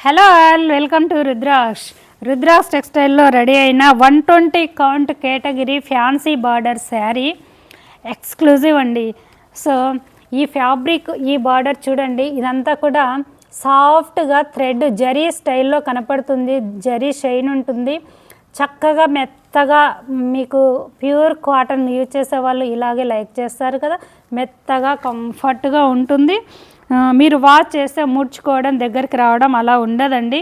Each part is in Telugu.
Hello all, welcome to Rudraksh టెక్స్టైల్లో రెడీ అయిన 120 count category fancy border sari exclusive అండి. సో ఈ ఫ్యాబ్రిక్, ఈ బార్డర్ చూడండి, ఇదంతా కూడా సాఫ్ట్గా థ్రెడ్ జరీ స్టైల్లో కనపడుతుంది. జరీ షైన్ ఉంటుంది, చక్కగా మెత్తగా. మీకు ప్యూర్ కాటన్ యూజ్ చేసే వాళ్ళు ఇలాగే లైక్ చేస్తారు కదా, మెత్తగా కంఫర్ట్గా ఉంటుంది. మీరు వాష్ చేస్తే ముడుచుకోవడం, దగ్గరికి రావడం అలా ఉండదండి.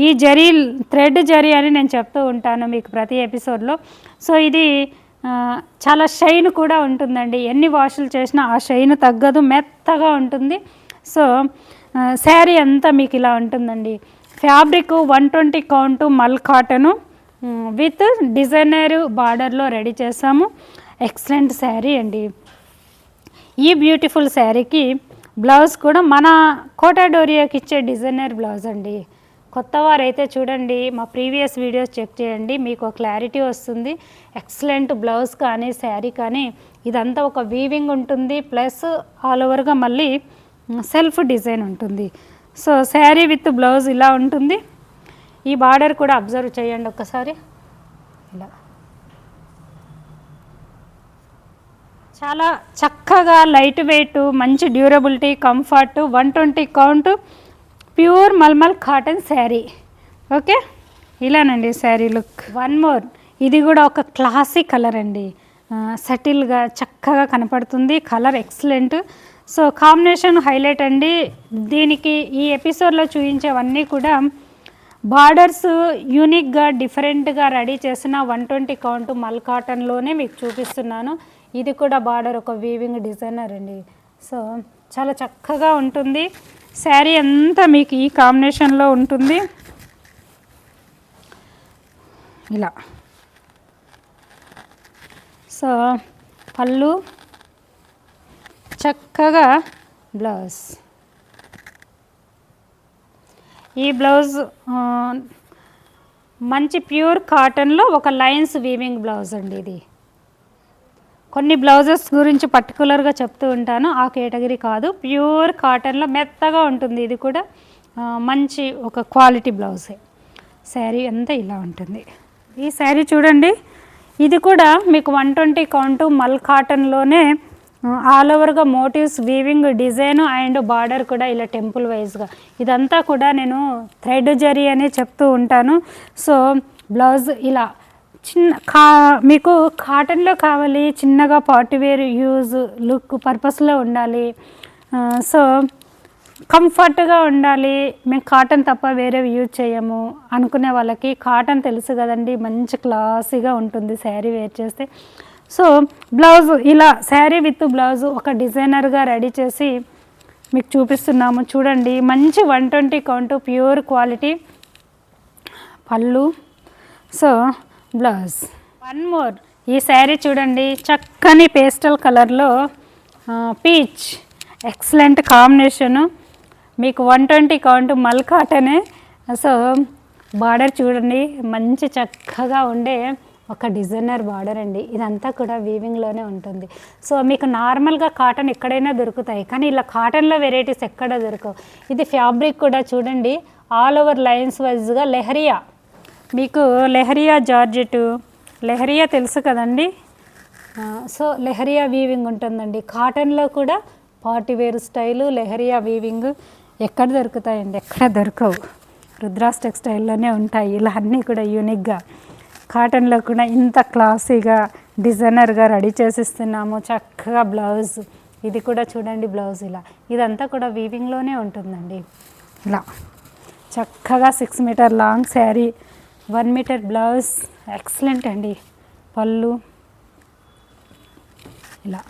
ఈ జరీ థ్రెడ్ జరీ అని నేను చెప్తూ ఉంటాను మీకు ప్రతి ఎపిసోడ్లో. సో ఇది చాలా షైన్ కూడా ఉంటుందండి. ఎన్ని వాషులు చేసినా ఆ షైన్ తగ్గదు, మెత్తగా ఉంటుంది. సో శారీ అంతా మీకు ఇలా ఉంటుందండి. ఫ్యాబ్రిక్ 120 కౌంటు మల్ కాటను విత్ డిజైనర్ బార్డర్లో రెడీ చేసాము. ఎక్సలెంట్ శారీ అండి. ఈ బ్యూటిఫుల్ శారీకి బ్లౌజ్ కూడా మన కోటా డోరియాకి ఇచ్చే డిజైనర్ బ్లౌజ్ అండి. కొత్త వారైతే చూడండి, మా ప్రీవియస్ వీడియోస్ చెక్ చేయండి, మీకు క్లారిటీ వస్తుంది. ఎక్సలెంట్ బ్లౌజ్ కానీ శారీ కానీ ఇదంతా ఒక వీవింగ్ ఉంటుంది, ప్లస్ ఆల్ ఓవర్గా మళ్ళీ సెల్ఫ్ డిజైన్ ఉంటుంది. సో శారీ విత్ బ్లౌజ్ ఇలా ఉంటుంది. ఈ బార్డర్ కూడా అబ్జర్వ్ చేయండి ఒక్కసారి. ఇలా చాలా చక్కగా లైట్ వెయిట్, మంచి durability, comfort, 120 count pure mulmul cotton sari. Okay, ఇలానండి శారీ లుక్. వన్ మోర్, ఇది కూడా ఒక క్లాసీ కలర్ అండి. సటిల్గా చక్కగా కనపడుతుంది, colour excellent. So combination highlight అండి. దీనికి ఈ ఎపిసోడ్లో చూపించేవన్నీ కూడా బార్డర్స్ యూనిక్గా, డిఫరెంట్గా రెడీ చేసిన 120 కౌంట్ మల్ కాటన్లోనే మీకు చూపిస్తున్నాను. ఇది కూడా బార్డర్ ఒక వీవింగ్ డిజైనర్ అండి. సో చాలా చక్కగా ఉంటుంది. శారీ అంతా మీకు ఈ కాంబినేషన్లో ఉంటుంది. ఇలా సో పళ్ళు, చక్కగా బ్లౌజ్. ఈ బ్లౌజ్ మంచి ప్యూర్ కాటన్లో ఒక లైన్స్ వీవింగ్ బ్లౌజ్ అండి. ఇది కొన్ని బ్లౌజెస్ గురించి పర్టికులర్గా చెప్తూ ఉంటాను, ఆ కేటగిరీ కాదు. ప్యూర్ కాటన్లో మెత్తగా ఉంటుంది. ఇది కూడా మంచి ఒక క్వాలిటీ బ్లౌజే. శారీ అంతా ఇలా ఉంటుంది. ఈ శారీ చూడండి, ఇది కూడా మీకు 120 కౌంటు మల్ కాటన్లోనే ఆల్ ఓవర్గా motifs, weaving design and border కూడా ఇలా టెంపుల్ వైజ్గా. ఇదంతా కూడా నేను థ్రెడ్ జరీ అనే చెప్తూ ఉంటాను. సో బ్లౌజ్ ఇలా మీకు కాటన్లో కావాలి, చిన్నగా పార్టీ వేర్ యూజ్ లుక్ పర్పస్లో ఉండాలి, సో కంఫర్ట్గా ఉండాలి, మేము కాటన్ తప్ప వేరే యూజ్ చేయము అనుకునే వాళ్ళకి కాటన్ తెలుసు కదండి, మంచి క్లాసీగా ఉంటుంది శారీ వేర్ చేస్తే. సో బ్లౌజ్ ఇలా శారీ విత్ బ్లౌజ్ ఒక డిజైనర్గా రెడీ చేసి మీకు చూపిస్తున్నాము. చూడండి, మంచి 120 కౌంటు ప్యూర్ క్వాలిటీ పళ్ళు. So blouse. వన్ మోర్, ఈ శారీ చూడండి, చక్కని పేస్టల్ కలర్లో పీచ్, ఎక్సలెంట్ కాంబినేషను. మీకు 120 కౌంట్ మల్ కాటనే. సో బార్డర్ చూడండి, మంచి చక్కగా ఉండే ఒక డిజైనర్ బార్డర్ అండి. ఇదంతా కూడా వీవింగ్లోనే ఉంటుంది. సో మీకు నార్మల్గా కాటన్ ఎక్కడైనా దొరుకుతాయి, కానీ ఇలా కాటన్లో వెరైటీస్ ఎక్కడ దొరకవు. ఇది ఫ్యాబ్రిక్ కూడా చూడండి, ఆల్ ఓవర్ లైన్స్ వైజ్గా లెహరియా. మీకు లెహరియా జార్జెట్, లెహరియా తెలుసు కదండి. సో లెహరియా వీవింగ్ ఉంటుందండి. కాటన్లో కూడా party wear style leheriya weaving ఎక్కడ దొరుకుతాయండి, ఎక్కడ దొరకవు. రుద్రాక్ష్ టెక్స్టైల్లోనే ఉంటాయి ఇలా అన్నీ కూడా యూనిక్గా. కాటన్లో కూడా ఇంత క్లాసీగా డిజైనర్గా రెడీ చేసిస్తున్నాము. చక్కగా బ్లౌజ్, ఇది కూడా చూడండి బ్లౌజ్ ఇలా. ఇదంతా కూడా వీవింగ్లోనే ఉంటుందండి. ఇలా చక్కగా 6 meter long saree, 1 meter blouse, excellent అండి. పళ్ళు ఇలా.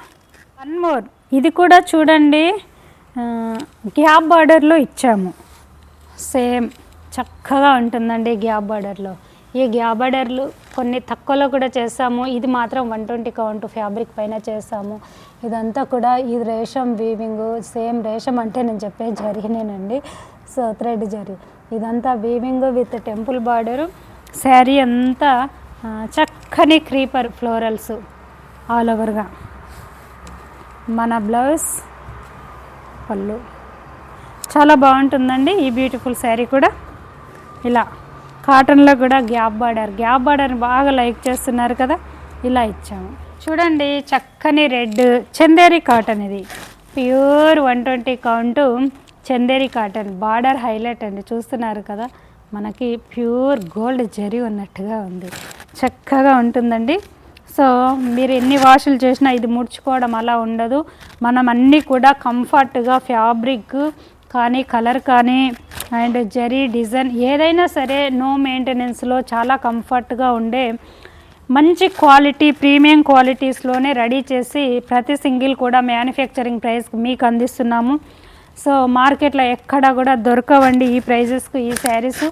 వన్ మోర్, ఇది కూడా చూడండి, గ్యాప్ బార్డర్లో ఇచ్చాము. సేమ్ చక్కగా ఉంటుందండి గ్యాప్ బార్డర్లో. ఈ గ్యాప్ బార్డర్లు కొన్ని తక్కువలో కూడా చేసాము. ఇది మాత్రం 120 కౌంట్ ఫ్యాబ్రిక్ పైన చేసాము. ఇదంతా కూడా ఇది రేషం వీవింగ్. సేమ్ రేషం అంటే నేను చెప్పే జరీనేనండి. సో థ్రెడ్ జరీ, ఇదంతా weaving with temple border. Sari అంతా చక్కని క్రీపర్ ఫ్లోరల్స్ ఆల్ ఓవర్గా. మన బ్లౌజ్, పళ్ళు. చాలా బాగుంటుందండి ఈ బ్యూటిఫుల్ శారీ కూడా. ఇలా కాటన్లో కూడా గ్యాప్ బార్డర్ని బాగా లైక్ చేస్తున్నారు కదా, ఇలా ఇచ్చాము. చూడండి చక్కని రెడ్ చందేరి కాటన్, ఇది pure 120 count Chanderi cotton. Border highlight అండి, చూస్తున్నారు కదా, మనకి ప్యూర్ గోల్డ్ జరీ ఉన్నట్టుగా ఉంది. చక్కగా ఉంటుందండి. సో మీరు ఎన్ని వాషులు చేసినా ఇది ముడుచుకోవడం అలా ఉండదు. మనం అన్నీ కూడా కంఫర్ట్గా ఫ్యాబ్రిక్ కానీ కలర్ కానీ అండ్ జరీ డిజైన్ ఏదైనా సరే నో మెయింటెనెన్స్లో చాలా కంఫర్ట్గా ఉండే మంచి క్వాలిటీ ప్రీమియం క్వాలిటీస్లోనే రెడీ చేసి ప్రతి సింగిల్ కూడా మ్యానుఫ్యాక్చరింగ్ ప్రైస్ మీకు అందిస్తున్నాము. సో మార్కెట్లో ఎక్కడ కూడా దొరకవండి ఈ ప్రైజెస్కు ఈ శారీస్.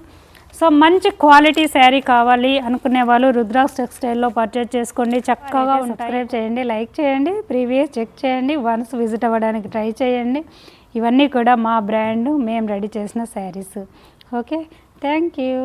సో మంచి క్వాలిటీ శారీ కావాలి అనుకునే వాళ్ళు రుద్రాస్ టెక్స్టైల్లో పర్చేజ్ చేసుకోండి. చక్కగా సబ్స్క్రైబ్ చేయండి, లైక్ చేయండి, ప్రీవియస్ చెక్ చేయండి, వన్స్ విజిట్ అవ్వడానికి ట్రై చేయండి. ఇవన్నీ కూడా మా బ్రాండ్ మేము రెడీ చేసిన శారీస్. Okay, thank you.